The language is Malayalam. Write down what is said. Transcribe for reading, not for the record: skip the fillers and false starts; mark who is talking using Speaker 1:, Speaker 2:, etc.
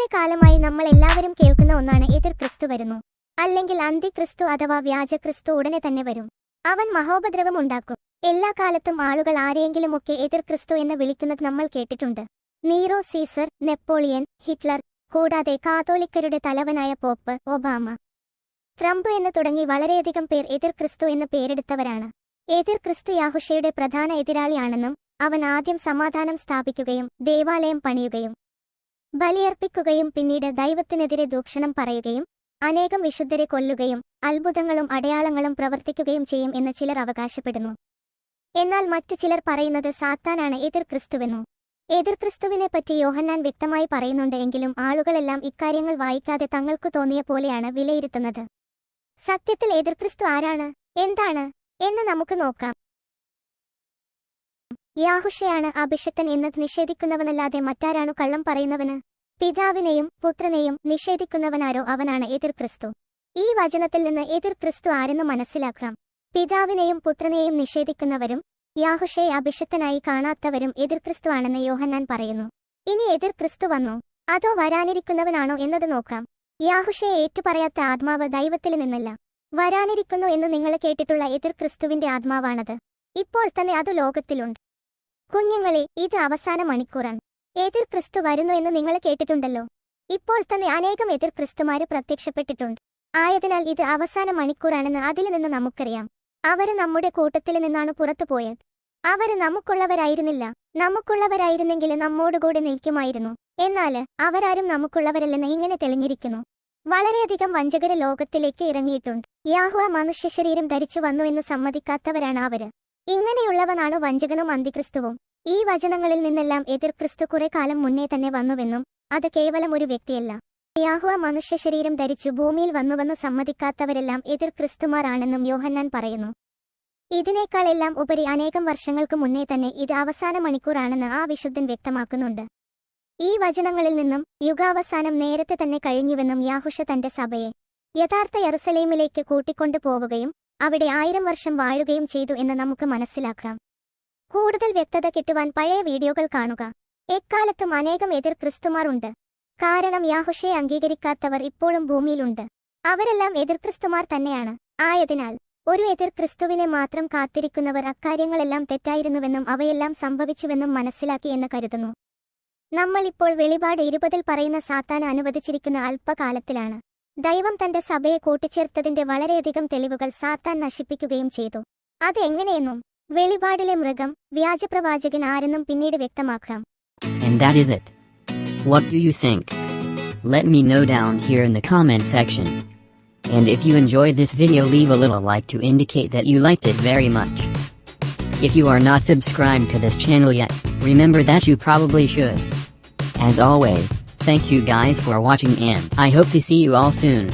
Speaker 1: വളരെ കാലമായി നമ്മൾ എല്ലാവരും കേൾക്കുന്ന ഒന്നാണ് എതിർ ക്രിസ്തു വരുന്നു, അല്ലെങ്കിൽ അന്തിക്രിസ്തു അഥവാ വ്യാജക്രിസ്തു ഉടനെ തന്നെ വരും. അവൻ മഹോപദ്രവം ഉണ്ടാക്കും. എല്ലാ കാലത്തും ആളുകൾ ആരെയെങ്കിലുമൊക്കെ എതിർ ക്രിസ്തു എന്ന് വിളിക്കുന്നത് നമ്മൾ കേട്ടിട്ടുണ്ട്. നീറോ, സീസർ, നെപ്പോളിയൻ, ഹിറ്റ്ലർ, കൂടാതെ കാതോലിക്കരുടെ തലവനായ പോപ്പ്, ഒബാമ, ട്രംപ് എന്ന് തുടങ്ങി വളരെയധികം പേർ എതിർ ക്രിസ്തു എന്ന് പേരെടുത്തവരാണ്. എതിർ ക്രിസ്തു യാഹുഷയുടെ പ്രധാന എതിരാളിയാണെന്നും അവൻ ആദ്യം സമാധാനം സ്ഥാപിക്കുകയും ദേവാലയം പണിയുകയും ബലിയർപ്പിക്കുകയും പിന്നീട് ദൈവത്തിനെതിരെ ദൂഷണം പറയുകയും അനേകം വിശുദ്ധരെ കൊല്ലുകയും അത്ഭുതങ്ങളും അടയാളങ്ങളും പ്രവർത്തിക്കുകയും ചെയ്യും എന്ന് ചിലർ അവകാശപ്പെടുന്നു. എന്നാൽ മറ്റു ചിലർ പറയുന്നത് സാത്താനാണ് എതിർ ക്രിസ്തുവെന്നു. എതിർ ക്രിസ്തുവിനെപ്പറ്റി യോഹന്നാൻ വ്യക്തമായി പറയുന്നുണ്ട്. എങ്കിലും ആളുകളെല്ലാം ഇക്കാര്യങ്ങൾ വായിക്കാതെ തങ്ങൾക്കു തോന്നിയ പോലെയാണ് വിലയിരുത്തുന്നത്. സത്യത്തിൽ എതിർ ക്രിസ്തു ആരാണ്, എന്താണ് എന്ന് നമുക്ക് നോക്കാം. യാഹുഷയാണ് അഭിഷിക്തൻ എന്ന് നിഷേധിക്കുന്നവനല്ലാതെ മറ്റാരാണു കള്ളം പറയുന്നവന്? പിതാവിനെയും പുത്രനെയും നിഷേധിക്കുന്നവനാരോ അവനാണ് എതിർ ക്രിസ്തു. ഈ വചനത്തിൽ നിന്ന് എതിർ ക്രിസ്തു ആരെന്ന് മനസ്സിലാക്കാം. പിതാവിനെയും പുത്രനെയും നിഷേധിക്കുന്നവരും യാഹുഷയെ അഭിഷിക്തനായി കാണാത്തവരും എതിർ ക്രിസ്തു ആണെന്ന് യോഹന്നാൻ പറയുന്നു. ഇനി എതിർ ക്രിസ്തു വന്നോ അതോ വരാനിരിക്കുന്നവനാണോ എന്നത് നോക്കാം. യാഹുഷയെ ഏറ്റുപറയാത്ത ആത്മാവ് ദൈവത്തിൽ നിന്നല്ല, വരാനിരിക്കുന്നു എന്ന് നിങ്ങൾ കേട്ടിട്ടുള്ള എതിർ ക്രിസ്തുവിന്റെ ആത്മാവാണത്. ഇപ്പോൾ തന്നെ അത് ലോകത്തിലുണ്ട്. കുഞ്ഞുങ്ങളെ, ഇത് അവസാന മണിക്കൂറാണ്. എതിർ ക്രിസ്തു വരുന്നു എന്ന് നിങ്ങൾ കേട്ടിട്ടുണ്ടല്ലോ. ഇപ്പോൾ തന്നെ അനേകം എതിർ ക്രിസ്തുമാര് പ്രത്യക്ഷപ്പെട്ടിട്ടുണ്ട്. ആയതിനാൽ ഇത് അവസാന മണിക്കൂറാണെന്ന് അതിൽ നിന്ന് നമുക്കറിയാം. അവര് നമ്മുടെ കൂട്ടത്തിൽ നിന്നാണ് പുറത്തുപോയത്. അവര് നമുക്കുള്ളവരായിരുന്നില്ല. നമുക്കുള്ളവരായിരുന്നെങ്കിൽ നമ്മോടുകൂടി നിൽക്കുമായിരുന്നു. എന്നാൽ അവരാരും നമുക്കുള്ളവരല്ലെന്ന് ഇങ്ങനെ തെളിഞ്ഞിരിക്കുന്നു. വളരെയധികം വഞ്ചകര് ലോകത്തിലേക്ക് ഇറങ്ങിയിട്ടുണ്ട്. യാഹുവ മനുഷ്യശരീരം ധരിച്ചു വന്നുവെന്ന് സമ്മതിക്കാത്തവരാണ് അവര്. ഇങ്ങനെയുള്ളവനാണ് വഞ്ചകനും അന്തിക്രിസ്തുവും. ഈ വചനങ്ങളിൽ നിന്നെല്ലാം എതിർ ക്രിസ്തു കുറെ കാലം മുന്നേ തന്നെ വന്നുവെന്നും അത് കേവലം ഒരു വ്യക്തിയല്ല. യാഹുവ മനുഷ്യശരീരം ധരിച്ചു ഭൂമിയിൽ വന്നുവെന്ന് സമ്മതിക്കാത്തവരെല്ലാം എതിർ ക്രിസ്തുമാരാണെന്നും യോഹന്നാൻ പറയുന്നു. ഇതിനേക്കാളെല്ലാം ഉപരി അനേകം വർഷങ്ങൾക്ക് മുന്നേ തന്നെ ഇത് അവസാന മണിക്കൂറാണെന്ന് ആ വിശുദ്ധൻ വ്യക്തമാക്കുന്നുണ്ട്. ഈ വചനങ്ങളിൽ നിന്നും യുഗാവസാനം നേരത്തെ തന്നെ കഴിഞ്ഞുവെന്നും യാഹുഷ തന്റെ സഭയെ യഥാർത്ഥ യെറുസലേമിലേക്ക് കൂട്ടിക്കൊണ്ടു പോവുകയും അവിടെ 1000 വർഷം വാഴുകയും ചെയ്തു എന്ന് നമുക്ക് മനസ്സിലാക്കാം. കൂടുതൽ വ്യക്തത കിട്ടുവാൻ പഴയ വീഡിയോകൾ കാണുക. എക്കാലത്തും അനേകം എതിർ ക്രിസ്തുമാർ ഉണ്ട്. കാരണം യാഹുഷയെ അംഗീകരിക്കാത്തവർ ഇപ്പോഴും ഭൂമിയിലുണ്ട്. അവരെല്ലാം എതിർ ക്രിസ്തുമാർ തന്നെയാണ്. ആയതിനാൽ ഒരു എതിർ ക്രിസ്തുവിനെ മാത്രം കാത്തിരിക്കുന്നവർ അക്കാര്യങ്ങളെല്ലാം തെറ്റായിരുന്നുവെന്നും അവയെല്ലാം സംഭവിച്ചുവെന്നും മനസ്സിലാക്കി എന്ന് കരുതുന്നു. നമ്മൾ ഇപ്പോൾ വെളിപാട് 20 പറയുന്ന സാത്താൻ അനുവദിച്ചിരിക്കുന്ന അല്പകാലത്തിലാണ്. ദൈവം തന്റെ സഭയെ കൂട്ടിച്ചേർത്തതിന്റെ വളരെയധികം തെളിവുകൾ സാത്താൻ നശിപ്പിക്കുകയും ചെയ്തു. അത് എങ്ങനെയെന്നും വെളിപാടിലെ മൃഗം വ്യാജപ്രവാചകൻ ആരെന്നും പിന്നീട് വ്യക്തമാക്കാം.
Speaker 2: And that is it. What do you think? Let me know down here in the comment section. And if you enjoyed this video, leave a little like to indicate that you liked it very much. If you are not subscribed to this channel yet, remember that you probably should. As always, thank you guys for watching and I hope to see you all soon.